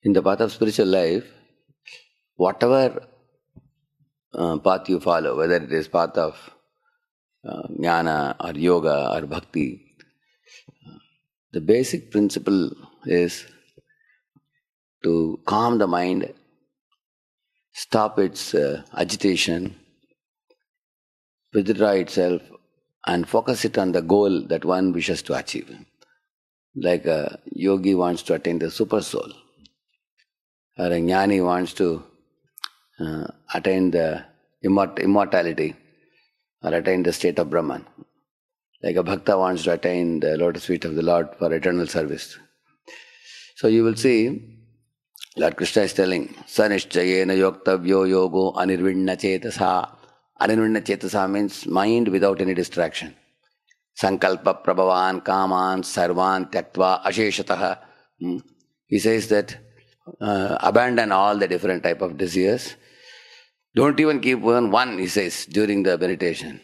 In the path of spiritual life, whatever path you follow, whether it is path of jnana or yoga or bhakti, the basic principle is to calm the mind, stop its agitation, withdraw itself, and focus it on the goal that one wishes to achieve. Like a yogi wants to attain the super soul, or a jnani wants to attain the immortality, or attain the state of Brahman. Like a bhakta wants to attain the lotus feet of the Lord for eternal service. So you will see, Lord Krishna is telling, Sanishchayena yoktavyo yogo anirvinna chetasa. Anirvinna chetasa means mind without any distraction. Sankalpa prabhavan kaman sarvan tyaktva asheshataha. He says that abandon all the different type of desires. Don't even keep one, he says, during the meditation.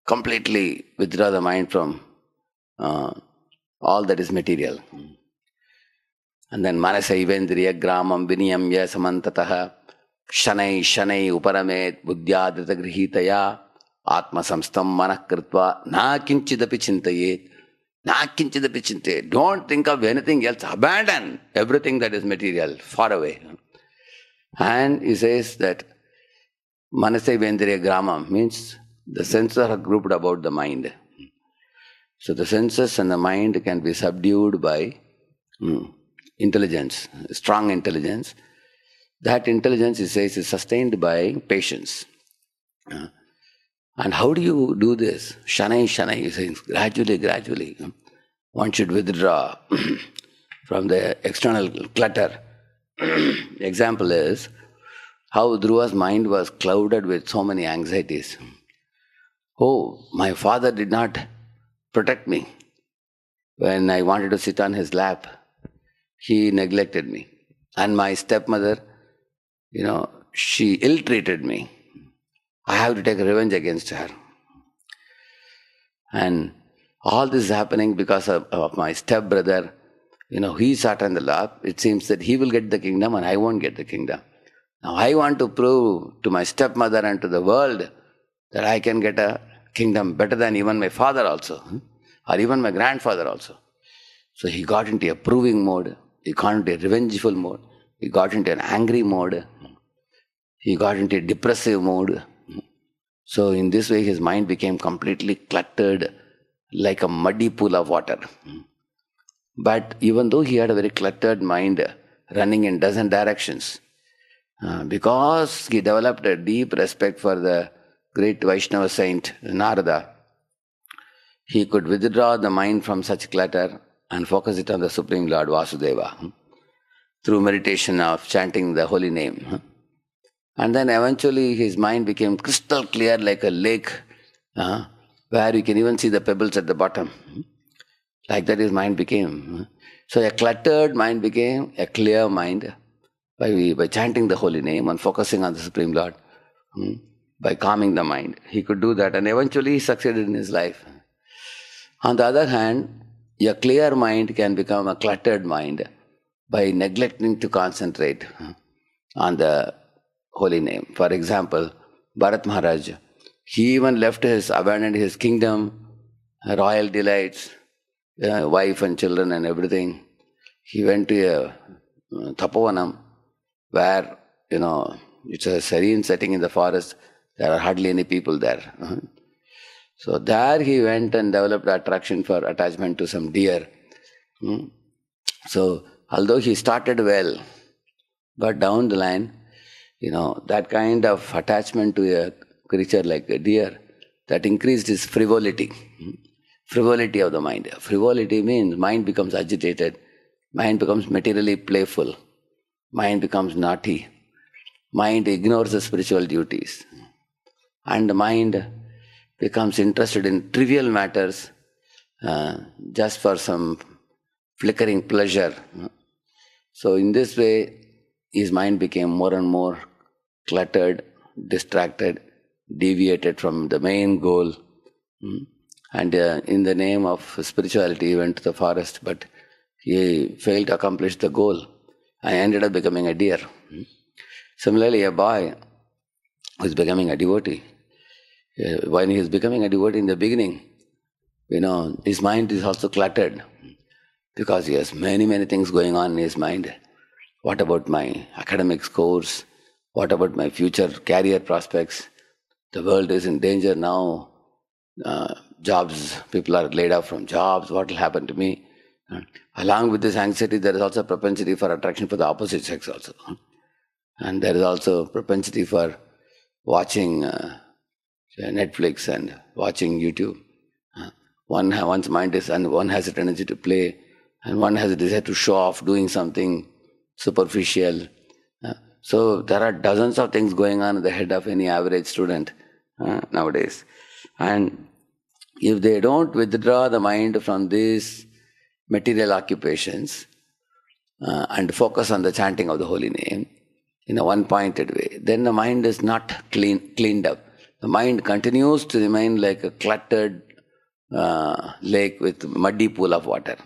Completely withdraw the mind from all that is material. And then manasa ivendriya gramam viniyamya samantataha shanai shanai uparamet buddhyadrita grihitaya atma samstam manah kritva na kinchidapi chintayet. Na kinchidapi chintayet. Don't think of anything else. Abandon everything that is material, far away. And he says that manasa ivendriya gramam means the senses are grouped about the mind. So the senses and the mind can be subdued by intelligence, strong intelligence. That intelligence, he says, is sustained by patience. And how do you do this? Shanai, shanai, he says, gradually. One should withdraw from the external clutter. Example is how Dhruva's mind was clouded with so many anxieties. Oh, my father did not protect me. When I wanted to sit on his lap, he neglected me. And my stepmother, she ill-treated me. I have to take revenge against her. And all this is happening because of my stepbrother. He sat on the lap. It seems that he will get the kingdom and I won't get the kingdom. Now I want to prove to my stepmother and to the world that I can get a kingdom better than even my father also, or even my grandfather also. So he got into a proving mode, he got into a revengeful mode, he got into an angry mode, he got into a depressive mode. So in this way his mind became completely cluttered like a muddy pool of water. But even though he had a very cluttered mind running in dozen directions, because he developed a deep respect for the great Vaishnava saint Narada, he could withdraw the mind from such clutter and focus it on the Supreme Lord Vasudeva through meditation of chanting the holy name. And then eventually his mind became crystal clear like a lake, where you can even see the pebbles at the bottom. Like that his mind became. So a cluttered mind became a clear mind by chanting the holy name and focusing on the Supreme Lord. By calming the mind. He could do that and eventually he succeeded in his life. On the other hand, a clear mind can become a cluttered mind by neglecting to concentrate on the holy name. For example, Bharat Maharaj, he even abandoned his kingdom, royal delights, wife and children and everything. He went to a Tapovanam where, it's a serene setting in the forest. There are hardly any people there. So there he went and developed attraction for attachment to some deer. So although he started well, but down the line, that kind of attachment to a creature like a deer, that increased his frivolity. Frivolity of the mind. Frivolity means mind becomes agitated, mind becomes materially playful, mind becomes naughty, mind ignores the spiritual duties. And the mind becomes interested in trivial matters just for some flickering pleasure. So in this way, his mind became more and more cluttered, distracted, deviated from the main goal. And in the name of spirituality, he went to the forest, but he failed to accomplish the goal. I ended up becoming a deer. Similarly, a boy who is becoming a devotee, when he is becoming a devotee in the beginning, his mind is also cluttered because he has many, many things going on in his mind. What about my academic scores? What about my future career prospects? The world is in danger now. Jobs, people are laid off from jobs. What will happen to me? Along with this anxiety, there is also a propensity for attraction for the opposite sex also. And there is also propensity for watching Netflix and watching YouTube. One's mind is, and one has a tendency to play, and one has a desire to show off doing something superficial. So there are dozens of things going on in the head of any average student nowadays. And if they don't withdraw the mind from these material occupations and focus on the chanting of the holy name in a one-pointed way, then the mind is not cleaned up. The mind continues to remain like a cluttered lake with muddy pool of water.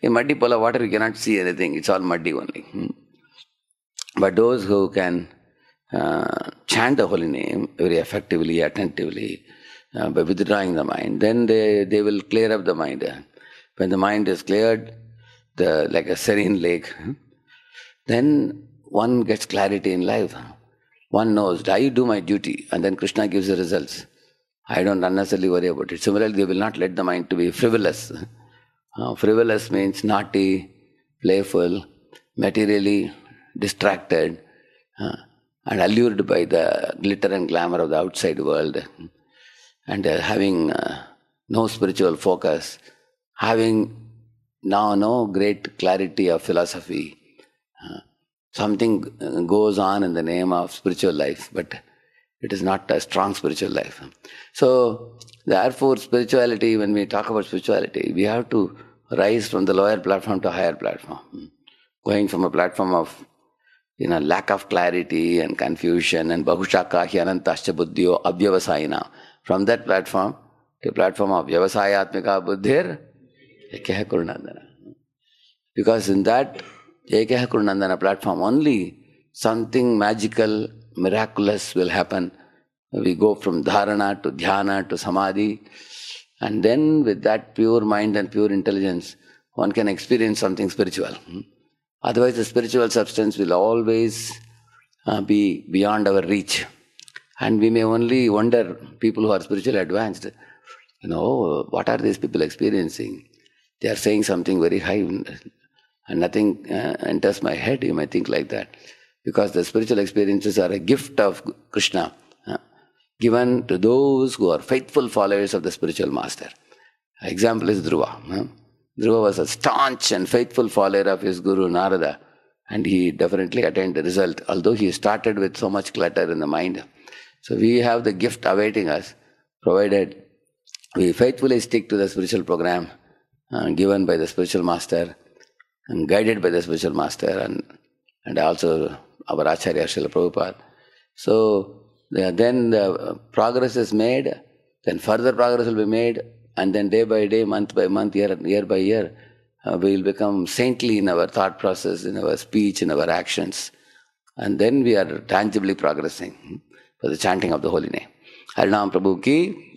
In muddy pool of water, you cannot see anything. It's all muddy only. But those who can chant the holy name very effectively, attentively, by withdrawing the mind, then they will clear up the mind. When the mind is cleared, like a serene lake, then one gets clarity in life. One knows, I do my duty, and then Krishna gives the results. I don't unnecessarily worry about it. Similarly, they will not let the mind to be frivolous. Frivolous means naughty, playful, materially distracted, and allured by the glitter and glamour of the outside world, and having no spiritual focus, having now no great clarity of philosophy. Something goes on in the name of spiritual life, but it is not a strong spiritual life. So, therefore, spirituality, when we talk about spirituality, we have to rise from the lower platform to a higher platform. Going from a platform of lack of clarity and confusion and bahushaka hi anantascha buddhyo avyavasayina. From that platform to a platform of vyavasayatmika buddhir ekah kurunandana. Because in that ekah kurunandana platform only something magical, miraculous will happen. We go from dharana to dhyana to samadhi, and then with that pure mind and pure intelligence, one can experience something spiritual. Otherwise, the spiritual substance will always be beyond our reach. And we may only wonder, people who are spiritually advanced, what are these people experiencing? They are saying something very high and nothing enters my head. You might think like that. Because the spiritual experiences are a gift of Krishna, given to those who are faithful followers of the spiritual master. Example is Dhruva. Dhruva was a staunch and faithful follower of his guru Narada, and he definitely attained the result, although he started with so much clutter in the mind. So we have the gift awaiting us, provided we faithfully stick to the spiritual program given by the spiritual master and guided by the spiritual master and also our Acharya Srila Prabhupada. So then the progress is made, then further progress will be made, and then day by day, month by month, year by year, we will become saintly in our thought process, in our speech, in our actions. And then we are tangibly progressing for the chanting of the holy name. Harinam Prabhu ki